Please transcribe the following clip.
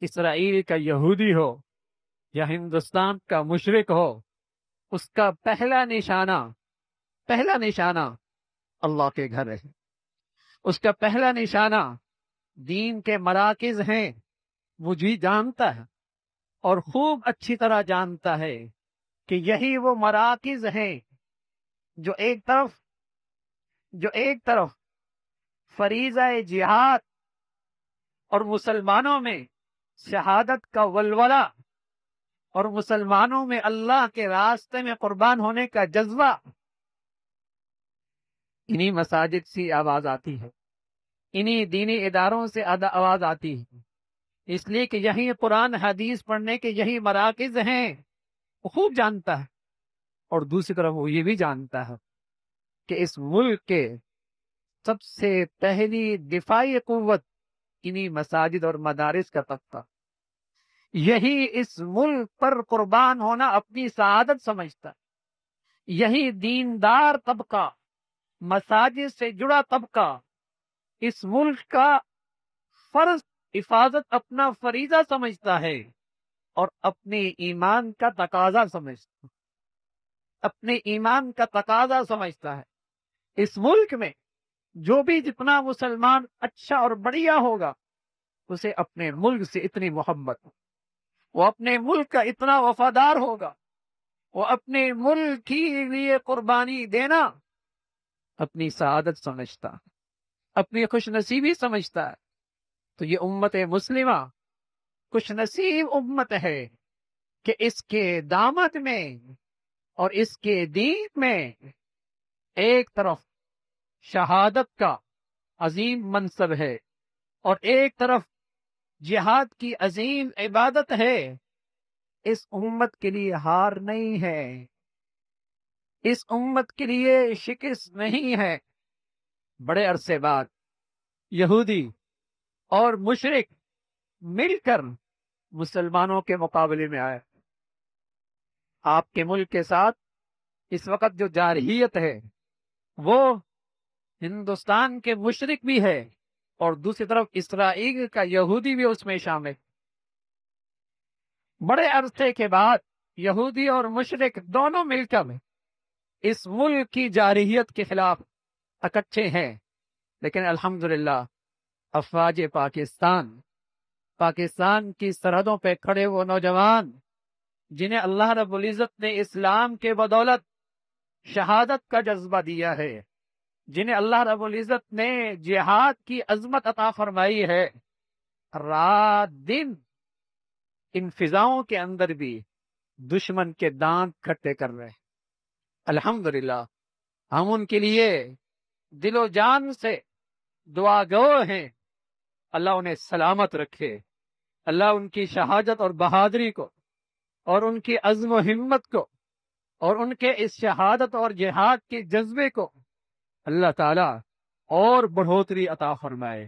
اسرائیل کا یہودی ہو یا ہندوستان کا مشرک ہو، اس کا پہلا نشانہ اللہ کے گھر ہے، اس کا پہلا نشانہ دین کے مراکز ہیں، وہ جی جانتا ہے اور خوب اچھی طرح جانتا ہے کہ یہی وہ مراکز ہیں جو ایک طرف فریضہ جہاد اور مسلمانوں میں شہادت کا ولولہ اور مسلمانوں میں اللہ کے راستے میں قربان ہونے کا جذبہ، انہی مساجد سے آواز آتی ہے، انہی دینی اداروں سے آواز آتی ہے، اس لیے کہ یہی قرآن حدیث پڑھنے کے یہی مراکز ہیں، وہ خوب جانتا ہے۔ اور دوسری طرف وہ یہ بھی جانتا ہے کہ اس ملک کے سب سے پہلی دفاعی قوت انہی مساجد اور مدارس کا طبقہ، یہی اس ملک پر قربان ہونا اپنی سعادت سمجھتا ہے، یہی دیندار طبقہ، مساجد سے جڑا طبقہ اس ملک کا فرض حفاظت اپنا فریضہ سمجھتا ہے اور اپنے ایمان کا تقاضا سمجھتا ہے۔ اس ملک میں جو بھی جتنا مسلمان اچھا اور بڑھیا ہوگا، اسے اپنے ملک سے اتنی محبت، وہ اپنے ملک کا اتنا وفادار ہوگا، وہ اپنے ملک کے لیے قربانی دینا اپنی سعادت سمجھتا، اپنی خوش نصیبی سمجھتا ہے۔ تو یہ امت مسلمہ خوش نصیب امت ہے کہ اس کے دامت میں اور اس کے دین میں ایک طرف شہادت کا عظیم منصب ہے اور ایک طرف جہاد کی عظیم عبادت ہے۔ اس امت کے لیے ہار نہیں ہے، اس امت کے لیے شکست نہیں ہے۔ بڑے عرصے بعد یہودی اور مشرک مل کر مسلمانوں کے مقابلے میں آئے۔ آپ کے ملک کے ساتھ اس وقت جو جارحیت ہے وہ ہندوستان کے مشرک بھی ہے اور دوسری طرف اسرائیل کا یہودی بھی اس میں شامل۔ بڑے عرصے کے بعد یہودی اور مشرک دونوں مل کر اس ملک کی جارحیت کے خلاف اکٹھے ہیں، لیکن الحمدللہ افواج پاکستان کی سرحدوں پہ کھڑے وہ نوجوان جنہیں اللہ رب العزت نے اسلام کے بدولت شہادت کا جذبہ دیا ہے، جنہیں اللہ رب العزت نے جہاد کی عظمت عطا فرمائی ہے، رات دن ان فضاؤں کے اندر بھی دشمن کے دانت کھٹے کر رہے ہیں۔ الحمدللہ ہم ان کے لیے دل و جان سے دعا گو ہیں، اللہ انہیں سلامت رکھے، اللہ ان کی شہادت اور بہادری کو اور ان کی عزم و ہمت کو اور ان کے اس شہادت اور جہاد کے جذبے کو اللہ تعالی اور بڑھوتری عطا فرمائے۔